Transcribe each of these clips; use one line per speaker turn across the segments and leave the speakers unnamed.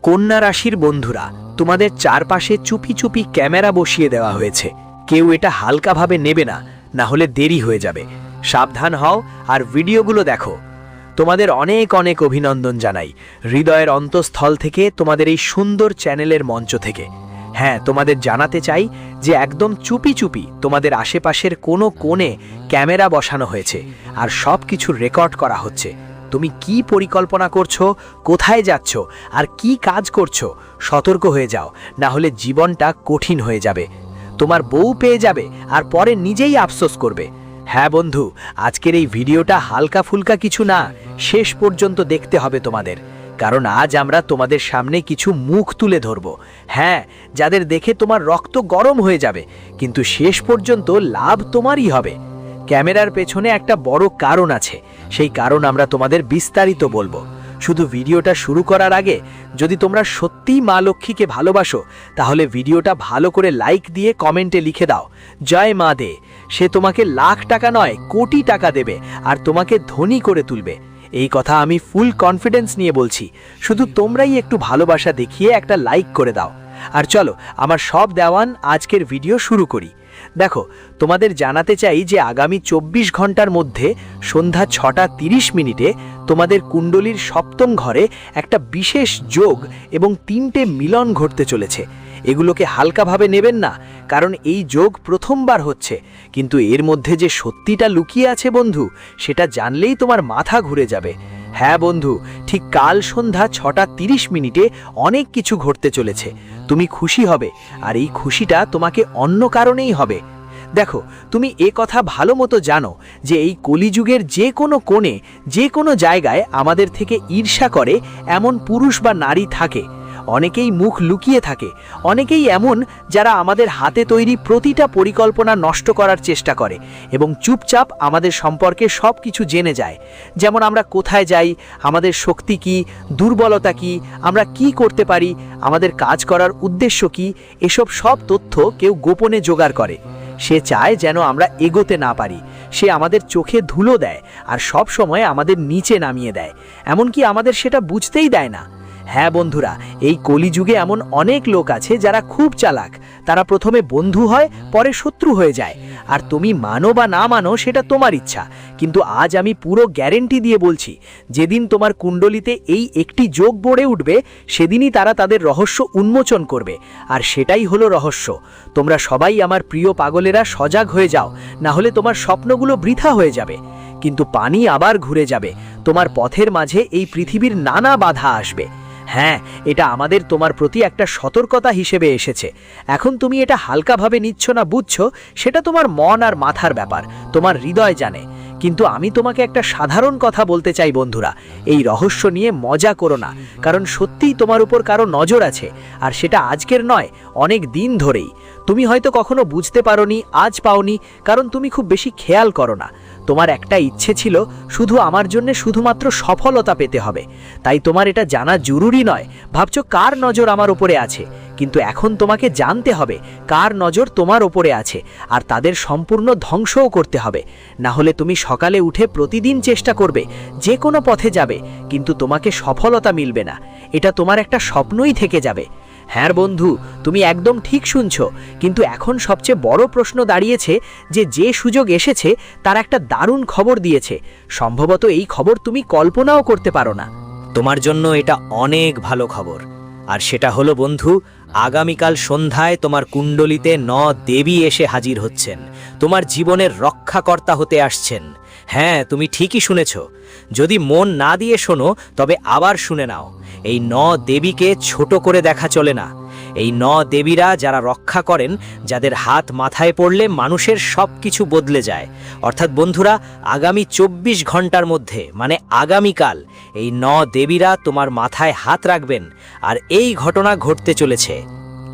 কন্যা রাশির বন্ধুরা, তোমাদের চারপাশে চুপি চুপি ক্যামেরা বসিয়ে দেওয়া হয়েছে। কেউ এটা হালকাভাবে নেবে না, না হলে দেরি হয়ে যাবে। সাবধান হও আর ভিডিওগুলো দেখো। তোমাদের অনেক অনেক অভিনন্দন জানাই হৃদয়ের অন্তঃস্থল থেকে, তোমাদের এই সুন্দর চ্যানেলের মঞ্চ থেকে। হ্যাঁ, তোমাদের জানাতে চাই যে একদম চুপি চুপি তোমাদের আশেপাশের কোনো কোণে ক্যামেরা বসানো হয়েছে আর সব কিছু রেকর্ড করা হচ্ছে। তুমি কি পরিকল্পনা করছো, কোথায় যাচ্ছ আর কি কাজ করছো, সতর্ক হয়ে যাও, না হলে জীবনটা কঠিন হয়ে যাবে। তোমার বউ পেয়ে যাবে আর পরে নিজেই আফসোস করবে। হ্যাঁ বন্ধু, আজকের এই ভিডিওটা হালকা ফুলকা কিছু না, শেষ পর্যন্ত দেখতে হবে তোমাদের, কারণ আজ আমরা তোমাদের সামনে কিছু মুখ তুলে ধরব। হ্যাঁ, যাদের দেখে তোমার রক্ত গরম হয়ে যাবে, কিন্তু শেষ পর্যন্ত লাভ তোমারই হবে। ক্যামেরার পেছনে একটা বড় কারণ আছে, সেই কারণ আমরা তোমাদের বিস্তারিত বলবো। শুধু ভিডিওটা শুরু করার আগে যদি তোমরা সত্যিই মা লক্ষ্মীকে ভালোবাসো, তাহলে ভিডিওটা ভালো করে লাইক দিয়ে কমেন্টে লিখে দাও, জয় মা দে। সে তোমাকে লাখ টাকা নয়, কোটি টাকা দেবে আর তোমাকে ধনী করে তুলবে। এই কথা আমি ফুল কনফিডেন্স নিয়ে বলছি। শুধু তোমরাই একটু ভালোবাসা দেখিয়ে একটা লাইক করে দাও। আর চলো আমার সব দেওয়ান আজকের ভিডিও শুরু করি। দেখো, তোমাদের জানাতে চাই যে আগামী 24 ঘন্টার মধ্যে সন্ধ্যা 6:30 তোমাদের কুণ্ডলীর সপ্তম ঘরে একটা বিশেষ যোগ এবং 3টে মিলন ঘটতে চলেছে। এগুলোকে হালকাভাবে নেবেন না, কারণ এই যোগ প্রথমবার হচ্ছে, কিন্তু এর মধ্যে যে সত্যিটা লুকিয়ে আছে বন্ধু, সেটা জানলেই তোমার মাথা ঘুরে যাবে। হ্যাঁ বন্ধু, ঠিক কাল সন্ধ্যা 6:30 অনেক কিছু ঘটতে চলেছে। তুমি খুশি হবে, আর এই খুশিটা তোমাকে অন্য কারণেই হবে। দেখো, তুমি এ কথা ভালো মতো জানো যে এই কলিযুগের যে কোনো কোণে, যে কোনো জায়গায় আমাদের থেকে ঈর্ষা করে এমন পুরুষ বা নারী থাকে। অনেকেই মুখ লুকিয়ে থাকে, অনেকেই এমন যারা আমাদের হাতে তৈরি প্রতিটা পরিকল্পনা নষ্ট করার চেষ্টা করে এবং চুপচাপ আমাদের সম্পর্কে সব কিছু জেনে যায়। যেমন আমরা কোথায় যাই, আমাদের শক্তি কি, দুর্বলতা কি, আমরা কি করতে পারি, আমাদের কাজ করার উদ্দেশ্য কি, এসব সব তথ্য কেউ গোপনে জোগাড় করে। সে চায় যেন আমরা এগোতে না পারি। সে আমাদের চোখে ধুলো দেয় আর সব সময় আমাদের নিচে নামিয়ে দেয়, এমনকি আমাদের সেটা বুঝতেই দেয় না। হ্যাঁ বন্ধুরা, এই কলিযুগে এমন অনেক লোক আছে যারা খুব চালাক। তারা প্রথমে বন্ধু হয়, পরে শত্রু হয়ে যায়। আর তুমি মানো বা না মানো সেটা তোমার ইচ্ছা, কিন্তু আজ আমি পুরো গ্যারেন্টি দিয়ে বলছি, যেদিন তোমার কুণ্ডলিতে এই একটি যোগ গড়ে উঠবে, সেদিনই তারা তাদের রহস্য উন্মোচন করবে। আর সেটাই হলো রহস্য। তোমরা সবাই আমার প্রিয় পাগলেরা সজাগ হয়ে যাও, না হলে তোমার স্বপ্নগুলো বৃথা হয়ে যাবে। কিন্তু পানি আবার ঘুরে যাবে, তোমার পথের মাঝে এই পৃথিবীর নানা বাধা আসবে। হ্যাঁ, এটা আমাদের তোমার প্রতি একটা সতর্কতা হিসেবে এসেছে। এখন তুমি এটা হালকাভাবে নিচ্ছ না বুঝছো, সেটা তোমার মন আর মাথার ব্যাপার, তোমার হৃদয় জানে। কিন্তু আমি তোমাকে একটা সাধারণ কথা বলতে চাই বন্ধুরা, এই রহস্য নিয়ে মজা করো না, কারণ সত্যিই তোমার উপর কারো নজর আছে। আর সেটা আজকের নয়, অনেক দিন ধরেই। তুমি হয়তো কখনো বুঝতে পারোনি, আজ পাওনি, কারণ তুমি খুব বেশি খেয়াল করো না। তোমার একটা ইচ্ছে ছিল, শুধু আমার জন্য শুধুমাত্র সফলতা পেতে হবে। তাই তোমার এটা জানা জরুরি নয়, ভাবছো কার নজর আমার উপরে আছে। কিন্তু এখন তোমাকে জানতে হবে কার নজর তোমার ওপরে আছে, আর তাদের সম্পূর্ণ ধ্বংসও করতে হবে। না হলে তুমি সকালে উঠে প্রতিদিন চেষ্টা করবে, যে কোনো পথে যাবে, কিন্তু তোমাকে সফলতা মিলবে না। এটা তোমার একটা স্বপ্নই থেকে যাবে। হ্যাঁ বন্ধু, তুমি একদম ঠিক শুনছো, কিন্তু এখন সবচেয়ে বড় প্রশ্ন দাঁড়িয়েছে যে সুযোগ এসেছে তার একটা দারুণ খবর দিয়েছে। সম্ভবত এই খবর তুমি কল্পনাও করতে পারো না। তোমার জন্য এটা অনেক ভালো খবর। আর সেটা হলো বন্ধু, আগামীকাল সন্ধ্যায় তোমার কুণ্ডলিতে 9 দেবী এসে হাজির হচ্ছেন, তোমার জীবনের রক্ষাকর্তা হতে আসছেন। হ্যাঁ, তুমি ঠিকই শুনেছ। যদি মন না দিয়ে শোনো, তবে আবার শুনে নাও। এই 9 দেবীকে ছোট করে দেখা চলে না। এই 9 দেবীরা যারা রক্ষা করেন, যাদের হাত মাথায় পড়লে মানুষের সব কিছু বদলে যায়। অর্থাৎ বন্ধুরা, আগামী 24 ঘন্টার মধ্যে, মানে আগামীকাল, এই 9 দেবীরা তোমার মাথায় হাত রাখবেন। আর এই ঘটনা ঘটতে চলেছে।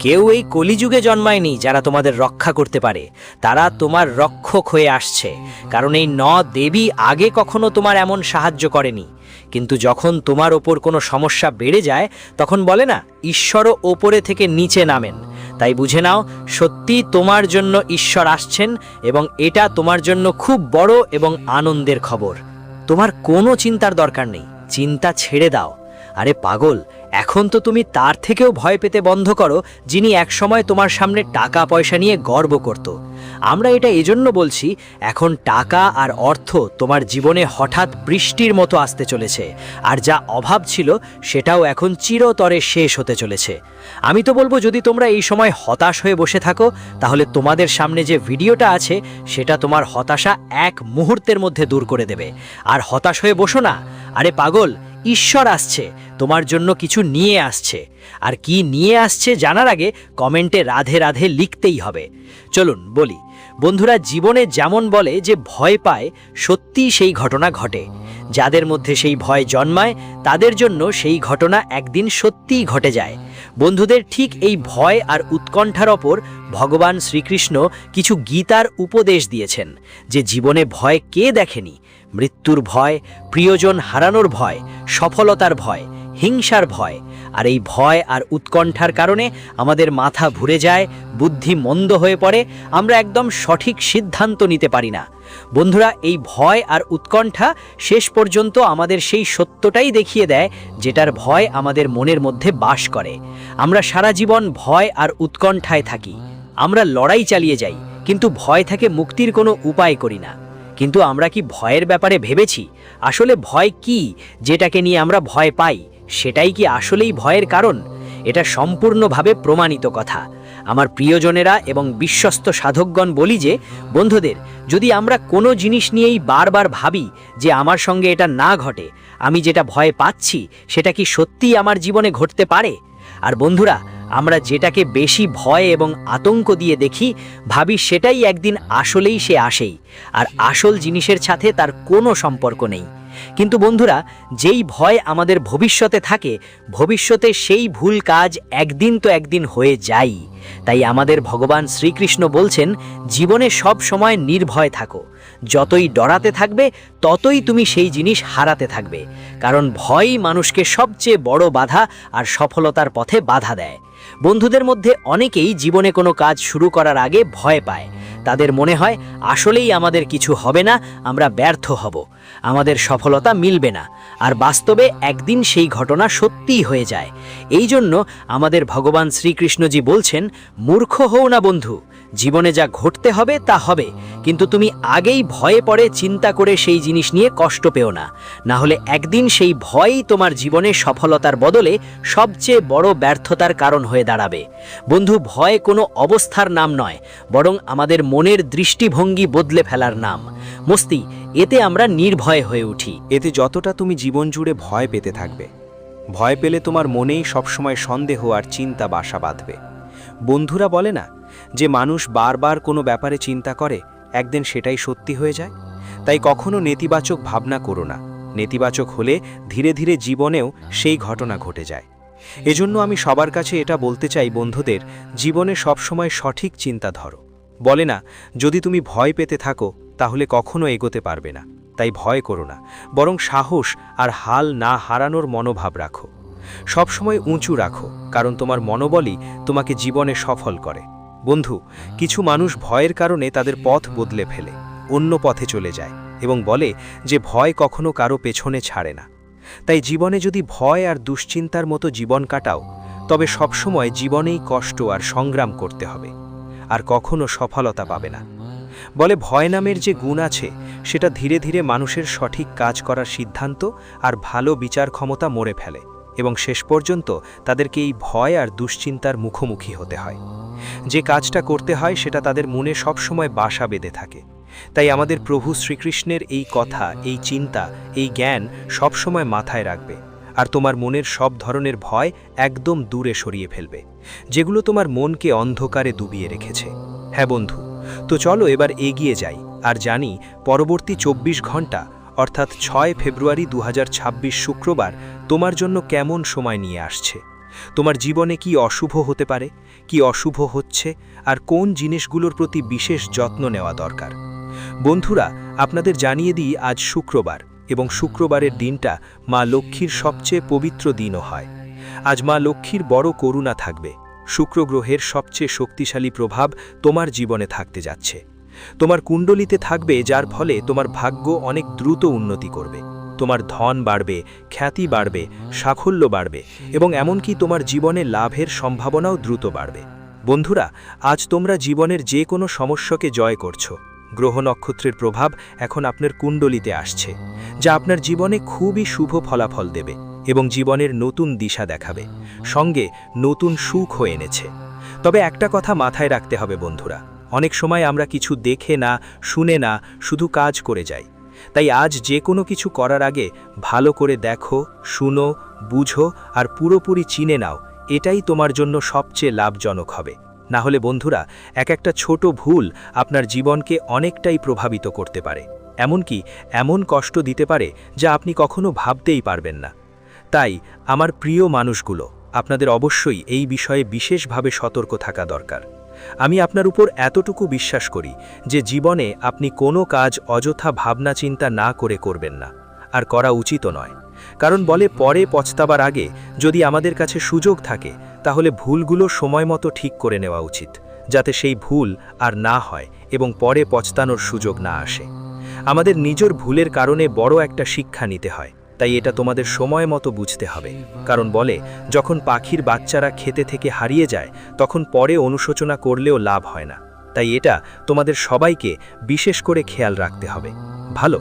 কেউ এই কলিযুগে জন্মায়নি যারা তোমাদের রক্ষা করতে পারে। তারা তোমার রক্ষক হয়ে আসছে, কারণ এই 9 দেবী আগে কখনো তোমার এমন সাহায্য করেনি। কিন্তু যখন তোমার ওপর কোনো সমস্যা বেড়ে যায়, তখন বলে না, ঈশ্বরও ওপরে থেকে নিচে নামেন। তাই বুঝে নাও, সত্যি তোমার জন্য ঈশ্বর আসছেন, এবং এটা তোমার জন্য খুব বড় এবং আনন্দের খবর। তোমার কোনো চিন্তার দরকার নেই, চিন্তা ছেড়ে দাও। আরে পাগল, এখন তো তুমি তার থেকেও ভয় পেতে বন্ধ করো যিনি একসময় তোমার সামনে টাকা পয়সা নিয়ে গর্ব করত। আমরা এটা এজন্য বলছি, এখন টাকা আর অর্থ তোমার জীবনে হঠাৎ বৃষ্টির মতো আসতে চলেছে, আর যা অভাব ছিল সেটাও এখন চিরতরে শেষ হতে চলেছে। আমি তো বলবো, যদি তোমরা এই সময় হতাশ হয়ে বসে থাকো, তাহলে তোমাদের সামনে যে ভিডিওটা আছে সেটা তোমার হতাশা এক মুহূর্তের মধ্যে দূর করে দেবে। আর হতাশ হয়ে বসো না, আরে পাগল, ঈশ্বর আসছে, তোমার জন্য কিছু নিয়ে আসছে। আর কি নিয়ে আসছে জানার আগে কমেন্টে রাধে রাধে লিখতেই হবে। চলুন বলি বন্ধুরা, জীবনে যেমন বলে যে ভয় পায়, সত্যিই সেই ঘটনা ঘটে। যাদের মধ্যে সেই ভয় জন্মায় তাদের জন্য সেই ঘটনা একদিন সত্যিই ঘটে যায়। বন্ধুদের, ঠিক এই ভয় আর উৎকণ্ঠার ওপর ভগবান শ্রীকৃষ্ণ কিছু গীতার উপদেশ দিয়েছেন, যে জীবনে ভয় কে দেখেনি? মৃত্যুর ভয়, প্রিয়জন হারানোর ভয়, সফলতার ভয়, হিংসার ভয়। আর এই ভয় আর উৎকণ্ঠার কারণে আমাদের মাথা ঘুরে যায়, বুদ্ধি মন্দ হয়ে পড়ে, আমরা একদম সঠিক সিদ্ধান্ত নিতে পারি না। বন্ধুরা, এই ভয় আর উৎকণ্ঠা শেষ পর্যন্ত আমাদের সেই সত্যটাই দেখিয়ে দেয় যেটার ভয় আমাদের মনের মধ্যে বাস করে। আমরা সারা জীবন ভয় আর উৎকণ্ঠায় থাকি, আমরা লড়াই চালিয়ে যাই, কিন্তু ভয় থেকে মুক্তির কোনো উপায় করি না। কিন্তু আমরা কি ভয়ের ব্যাপারে ভেবেছি আসলে ভয় কি? যেটাকে নিয়ে আমরা ভয় পাই সেটাই কি আসলেই ভয়ের কারণ? এটা সম্পূর্ণভাবে প্রমাণিত কথা। আমার প্রিয়জনেরা এবং বিশ্বস্ত সাধকগণ বলি যে, বন্ধুদের, যদি আমরা কোনো জিনিস নিয়েই বারবার ভাবি যে আমার সঙ্গে এটা না ঘটে, আমি যেটা ভয় পাচ্ছি সেটা কি সত্যিই আমার জীবনে ঘটতে পারে? আর বন্ধুরা, আমরা যেটাকে বেশি ভয় এবং আতঙ্ক দিয়ে দেখি, ভাবি সেটাই একদিন আসলেই সে আসেই, আর আসল জিনিসের সাথে তার কোনো সম্পর্ক নেই। কিন্তু বন্ধুরা, যেই ভয় আমাদের ভবিষ্যতে থাকে, ভবিষ্যতে সেই ভুল কাজ একদিন তো একদিন হয়ে যায়। তাই আমাদের ভগবান শ্রীকৃষ্ণ বলছেন, জীবনে সব সময় নির্ভয় থাকো। যতই ডরাতে থাকবে ততই তুমি সেই জিনিস হারাতে থাকবে, কারণ ভয়ই মানুষকে সবচেয়ে বড় বাধা আর সফলতার পথে বাধা দেয়। বন্ধুদের মধ্যে অনেকেই জীবনে কোনো কাজ শুরু করার আগে ভয় পায়। তাদের মনে হয় আসলেই আমাদের কিছু হবে না, আমরা ব্যর্থ হব, আমাদের সফলতা মিলবে না। আর বাস্তবে একদিন সেই ঘটনা সত্যিই হয়ে যায়। এই জন্য আমাদের ভগবান শ্রীকৃষ্ণজি বলছেন, মূর্খ হও না বন্ধু, জীবনে যা ঘটতে হবে তা হবে, কিন্তু তুমি আগেই ভয়ে পড়ে চিন্তা করে সেই জিনিস নিয়ে কষ্ট পেও না, না হলে একদিন সেই ভয়ই তোমার জীবনে সফলতার বদলে সবচেয়ে বড় ব্যর্থতার কারণ হয়ে দাঁড়াবে। বন্ধু, ভয় কোনো অবস্থার নাম নয়, বরং আমাদের মনের দৃষ্টিভঙ্গি বদলে ফেলার নাম। মস্তি, এতে আমরা নির্ভয় হয়ে উঠি।
এতে যতটা তুমি জীবন জুড়ে ভয় পেতে থাকবে, ভয় পেলে তোমার মনেই সবসময় সন্দেহ আর চিন্তা বাসা বাঁধবে। বন্ধুরা বলে না যে মানুষ বারবার কোনো ব্যাপারে চিন্তা করে, একদিন সেটাই সত্যি হয়ে যায়। তাই কখনো নেতিবাচক ভাবনা করো না। নেতিবাচক হলে ধীরে ধীরে জীবনেও সেই ঘটনা ঘটে যায়। এজন্য আমি সবার কাছে এটা বলতে চাই, বন্ধুদের, জীবনে সবসময় সঠিক চিন্তা ধরো। বলে না, যদি তুমি ভয় পেতে থাকো তাহলে কখনো এগোতে পারবে না। তাই ভয় করো না, বরং সাহস আর হাল না হারানোর মনোভাব রাখো। সবসময় উঁচু রাখো, কারণ তোমার মনোবলই তোমাকে জীবনে সফল করে। বন্ধু, কিছু মানুষ ভয়ের কারণে তাদের পথ বদলে ফেলে, অন্য পথে চলে যায় এবং বলে যে ভয় কখনো কারো পেছনে ছাড়ে না। তাই জীবনে যদি ভয় আর দুশ্চিন্তার মতো জীবন কাটাও, তবে সবসময় জীবনেই কষ্ট আর সংগ্রাম করতে হবে, আর কখনো সফলতা পাবে না। বলে ভয় নামের যে গুণ আছে সেটা ধীরে ধীরে মানুষের সঠিক কাজ করার সিদ্ধান্ত আর ভালো বিচার ক্ষমতা মরে ফেলে, এবং শেষ পর্যন্ত তাদেরকে এই ভয় আর দুশ্চিন্তার মুখোমুখি হতে হয়। যে কাজটা করতে হয় সেটা তাদের মনে সবসময় বাসা বেঁধে থাকে। তাই আমাদের প্রভু শ্রীকৃষ্ণের এই কথা, এই চিন্তা, এই জ্ঞান সবসময় মাথায় রাখবে, আর তোমার মনের সব ধরনের ভয় একদম দূরে সরিয়ে ফেলবে, যেগুলো তোমার মনকে অন্ধকারে ডুবিয়ে রেখেছে। হ্যাঁ বন্ধু, তো চলো এবার এগিয়ে যাই আর জানি পরবর্তী 24 ঘন্টা অর্থাৎ 6 ফেব্রুয়ারি 2026 শুক্রবার তোমার জন্য কেমন সময় নিয়ে আসছে। তোমার জীবনে কি অশুভ হতে পারে, কি অশুভ হচ্ছে, আর কোন জিনিসগুলোর প্রতি বিশেষ যত্ন নেওয়া দরকার। বন্ধুরা, আপনাদের জানিয়ে দিই, আজ শুক্রবার, এবং শুক্রবারের দিনটা মা লক্ষ্মীর সবচেয়ে পবিত্র দিনও হয়। আজ মা লক্ষ্মীর বড় করুণা থাকবে। শুক্র গ্রহের সবচেয়ে শক্তিশালী প্রভাব তোমার জীবনে থাকতে যাচ্ছে। তোমার কুণ্ডলিতে থাকবে, যার ফলে তোমার ভাগ্য অনেক দ্রুত উন্নতি করবে। তোমার ধন বাড়বে, খ্যাতি বাড়বে, সাফল্য বাড়বে এবং এমনকি তোমার জীবনে লাভের সম্ভাবনাও দ্রুত বাড়বে। বন্ধুরা, আজ তোমরা জীবনের যে কোনো সমস্যাকে জয় করছো। গ্রহ নক্ষত্রের প্রভাব এখন আপনার কুণ্ডলিতে আসছে, যা আপনার জীবনে খুবই শুভ ফলাফল দেবে এবং জীবনের নতুন দিশা দেখাবে, সঙ্গে নতুন সুখও এনেছে। তবে একটা কথা মাথায় রাখতে হবে বন্ধুরা, অনেক সময় আমরা কিছু দেখে না, শুনে না, শুধু কাজ করে যাই। তাই আজ যে কোনো কিছু করার আগে ভালো করে দেখো, শুনো, বুঝো আর পুরোপুরি চিনে নাও, এটাই তোমার জন্য সবচেয়ে লাভজনক হবে। না হলে বন্ধুরা, একটা ছোট ভুল আপনার জীবনকে অনেকটাই প্রভাবিত করতে পারে, এমনকি এমন কষ্ট দিতে পারে যা আপনি কখনো ভাবতেই পারবেন না। তাই আমার প্রিয় মানুষগুলো, আপনাদের অবশ্যই এই বিষয়ে বিশেষভাবে সতর্ক থাকা দরকার। আমি আপনার উপর এতটুকু বিশ্বাস করি যে জীবনে আপনি কোনো কাজ অযথা ভাবনা চিন্তা না করে করবেন না, আর করা উচিতও নয়। কারণ বলে পরে পছতাবার আগে যদি আমাদের কাছে সুযোগ থাকে, তাহলে ভুলগুলো সময়মতো ঠিক করে নেওয়া উচিত, যাতে সেই ভুল আর না হয় এবং পরে পছতানোর সুযোগ না আসে। আমাদের নিজের ভুলের কারণে বড় একটা শিক্ষা নিতে হয়, তাই এটা তোমাদের সময় মতো বুঝতে হবে। কারণ বলে যখন পাখির বাচ্চারা খেতে থেকে হারিয়ে যায়, তখন পরে অনুশোচনা করলেও লাভ হয় না। তাই এটা তোমাদের সবাইকে বিশেষ করে খেয়াল রাখতে হবে। ভালো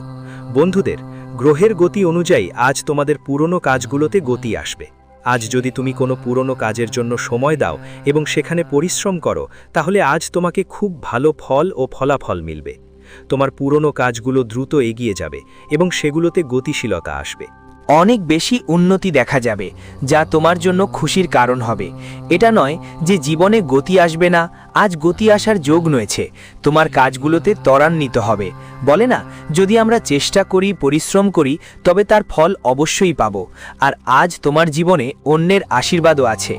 বন্ধুদের, গ্রহের গতি অনুযায়ী আজ তোমাদের পুরনো কাজগুলোতে গতি আসবে। আজ যদি তুমি কোনো পুরনো কাজের জন্য সময় দাও এবং সেখানে পরিশ্রম করো, তাহলে আজ তোমাকে খুব ভালো ফল ও ফলাফল মিলবে। তোমার পুরনো কাজগুলো দ্রুত এগিয়ে যাবে এবং সেগুলোতে গতিশীলতা আসবে।
অনেক বেশি উন্নতি দেখা যাবে, যা তোমার জন্য খুশির কারণ হবে। এটা নয় যে জীবনে গতি আসবে না, আজ গতি আসার যোগ রয়েছে। তোমার কাজগুলোতে ত্বরান্বিত হবে। বলে না, যদি আমরা চেষ্টা করি, পরিশ্রম করি, তবে তার ফল অবশ্যই পাব। আর আজ তোমার জীবনে অন্যের আশীর্বাদও আছে।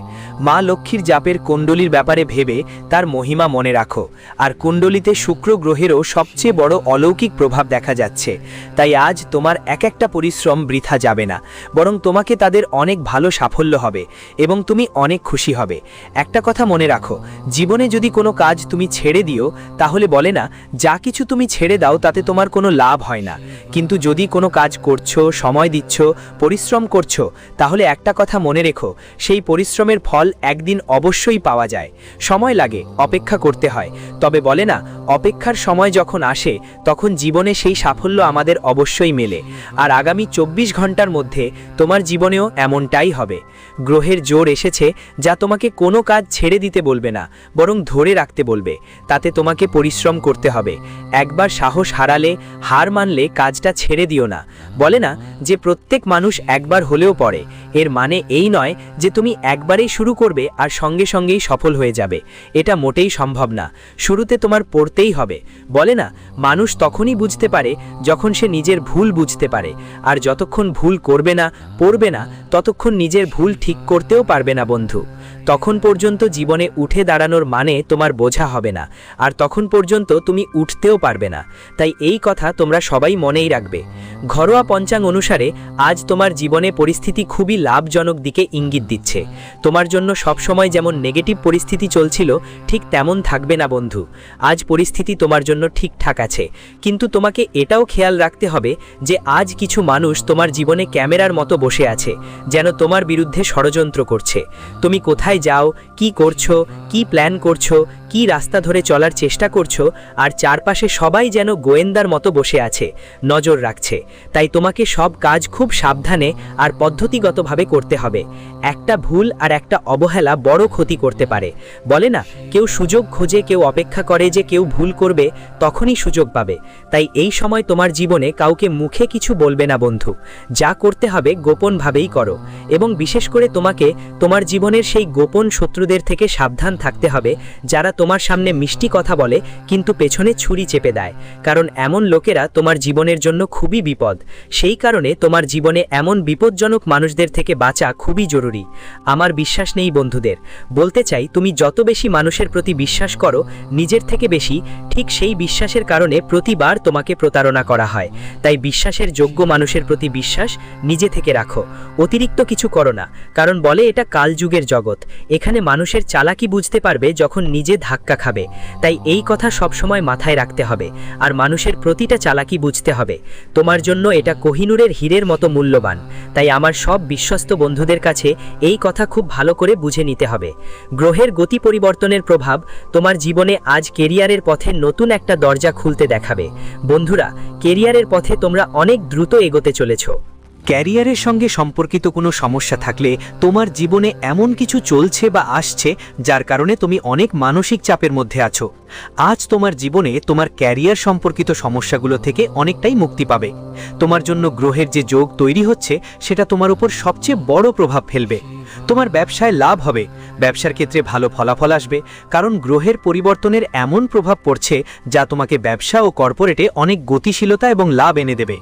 মা লক্ষ্মীর জাপের কুণ্ডলীর ব্যাপারে ভেবে তার মহিমা মনে রাখো। আর কুণ্ডলিতে শুক্র গ্রহেরও সবচেয়ে বড় অলৌকিক প্রভাব দেখা যাচ্ছে। তাই আজ তোমার একটা পরিশ্রম বৃথা যাবে না, বরং তোমাকে তাদের অনেক ভালো সাফল্য হবে এবং তুমি অনেক খুশি হবে। একটা কথা মনে রাখো, জীবনে যদি কোনো কাজ তুমি ছেড়ে দিও, তাহলে বলে না, যা কিছু তুমি ছেড়ে দাও তাতে তোমার কোনো লাভ হয় না। কিন্তু যদি কোনো কাজ করছো, সময় দিচ্ছ, পরিশ্রম করছো, তাহলে একটা কথা মনে রেখো, সেই পরিশ্রমের ফল একদিন অবশ্যই পাওয়া যায়। সময় লাগে, অপেক্ষা করতে হয়। তবে বলে না, অপেক্ষার সময় যখন আসে, তখন জীবনে সেই সাফল্য আমাদের অবশ্যই মেলে। আর আগামী 24 ঘন্টার মধ্যে তোমার জীবনেও এমনটাই হবে। গ্রহের জোর এসেছে, যা তোমাকে কোনো কাজ ছেড়ে দিতে বলবে না, বরং ধরে রাখতে বলবে। তাতে তোমাকে পরিশ্রম করতে হবে। একবার সাহস হারালে, হার মানলে কাজটা ছেড়ে দিও না। বলে না যে প্রত্যেক মানুষ একবার হলেও পড়ে। এর মানে এই নয় যে তুমি একবারেই শুরু করবে আর সঙ্গে সঙ্গেই সফল হয়ে যাবে। এটা মোটেই সম্ভব না। শুরুতে তোমার পড়তেই হবে। বলে না, মানুষ তখনই বুঝতে পারে যখন সে নিজের ভুল বুঝতে পারে। আর যতক্ষণ ভুল করবে না, পড়বে না, ততক্ষণ নিজের ভুল ঠিক করতেও পারবে না বন্ধু। তখন পর্যন্ত জীবনে উঠে দাঁড়ানোর মানে তোমার বোঝা হবে না, আর তখন পর্যন্ত তুমি উঠতেও পারবে না। তাই এই কথা তোমরা সবাই মনেই রাখবে। ঘরোয়া পঞ্চাঙ্গ অনুসারে আজ তোমার জীবনে পরিস্থিতি খুবই লাভজনক দিকে ইঙ্গিত দিচ্ছে। তোমার জন্য সবসময় যেমন নেগেটিভ পরিস্থিতি চলছিল, ঠিক তেমন থাকবে না বন্ধু। আজ পরিস্থিতি তোমার জন্য ঠিকঠাক আছে, কিন্তু তোমাকে এটাও খেয়াল রাখতে হবে যে আজ কিছু মানুষ তোমার জীবনে ক্যামেরার মতো বসে আছে, যেন তোমার বিরুদ্ধে ষড়যন্ত্র করছে। তুমি কোথায় যাও, কি করছো, কি প্ল্যান করছো, কি রাস্তা ধরে চলার চেষ্টা করছো, আর চারপাশে সবাই যেন গোয়েন্দার মতো বসে আছে, নজর রাখছে। তাই তোমাকে সব কাজ খুব সাবধানে আর পদ্ধতিগতভাবে করতে হবে। একটা ভুল আর একটা অবহেলা বড় ক্ষতি করতে পারে। বলে না, কেউ সুযোগ খোঁজে, কেউ অপেক্ষা করে যে কেউ ভুল করবে, তখনই সুযোগ পাবে। তাই এই সময় তোমার জীবনে কাউকে মুখে কিছু বলবে না বন্ধু। যা করতে হবে গোপনভাবেই করো, এবং বিশেষ করে তোমাকে তোমার জীবনের সেই গোপন শত্রুদের থেকে সাবধান থাকতে হবে, যারা তোমার সামনে মিষ্টি কথা বলে কিন্তু পেছনে ছুরি চেপে দেয়। কারণ এমন লোকেরা তোমার জীবনের জন্য খুবই বিপদ। সেই কারণে তোমার জীবনে এমন বিপজ্জনক মানুষদের থেকে বাঁচা খুবই জরুরি। আমার বিশ্বাস নেই বন্ধুদের, বলতে চাই, তুমি যত বেশি মানুষের প্রতি বিশ্বাস করো নিজের থেকে বেশি, ঠিক সেই বিশ্বাসের কারণে প্রতিবার তোমাকে প্রতারণা করা হয়। তাই বিশ্বাসের যোগ্য মানুষের প্রতি বিশ্বাস নিজে থেকে রাখো, অতিরিক্ত কিছু করো না। কারণ বলে এটা কালযুগের জগৎ। এখানে মানুষের চালাকি বুঝতে পারবে যখন নিজে
ধাক্কা খাবে। তাই এই কথা সবসময় মাথায় রাখতে হবে, আর মানুষের প্রতিটা চালাকি বুঝতে হবে। তোমার জন্য এটা কোহিনূরের হীরের মতো মূল্যবান। তাই আমার সব বিশ্বস্ত বন্ধুদের কাছে এই কথা খুব ভালো করে বুঝে নিতে হবে। গ্রহের গতি পরিবর্তনের প্রভাব তোমার জীবনে আজ কেরিয়ারের পথে নতুন একটা দরজা খুলতে দেখাবে। বন্ধুরা, কেরিয়ারের পথে তোমরা অনেক দ্রুত এগোতে চলেছ।
ক্যারিয়ারের সঙ্গে সম্পর্কিত কোনো সমস্যা থাকলে তোমার জীবনে এমন কিছু চলছে বা আসছে যার কারণে তুমি অনেক মানসিক চাপের মধ্যে আছো। আজ তোমার জীবনে তোমার ক্যারিয়ার সম্পর্কিত সমস্যাগুলো থেকে অনেকটাই মুক্তি পাবে। তোমার জন্য গ্রহের যে যোগ তৈরি হচ্ছে সেটা তোমার উপর সবচেয়ে বড় প্রভাব ফেলবে। তোমার ব্যবসায় লাভ হবে, ব্যবসার ক্ষেত্রে ভালো ফলাফল আসবে, কারণ গ্রহের পরিবর্তনের এমন প্রভাব পড়ছে যা তোমাকে ব্যবসা ও কর্পোরেটে অনেক গতিশীলতা এবং লাভ এনে দেবে।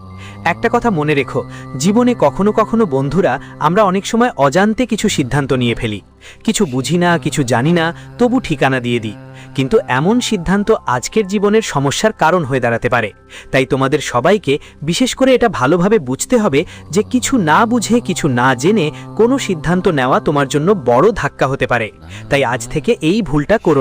একটা কথা মনে রেখো, জীবনে কখনো কখনো বন্ধুরা আমরা অনেক সময় অজান্তে কিছু সিদ্ধান্ত নিয়ে ফেলি। কিছু বুঝি না, কিছু জানি না, তবু ঠিকানা দিয়ে দিই। কিন্তু এমন সিদ্ধান্ত আজকের জীবনের সমস্যার কারণ হয়ে দাঁড়াতে পারে। তাই তোমাদের সবাইকে বিশেষ করে এটা ভালোভাবে বুঝতে হবে যে কিছু না বুঝে, কিছু না জেনে কোনো সিদ্ধান্ত নেওয়া তোমার জন্য বড় ধাক্কা হতে পারে। তাই আজ থেকে এই ভুলটা করো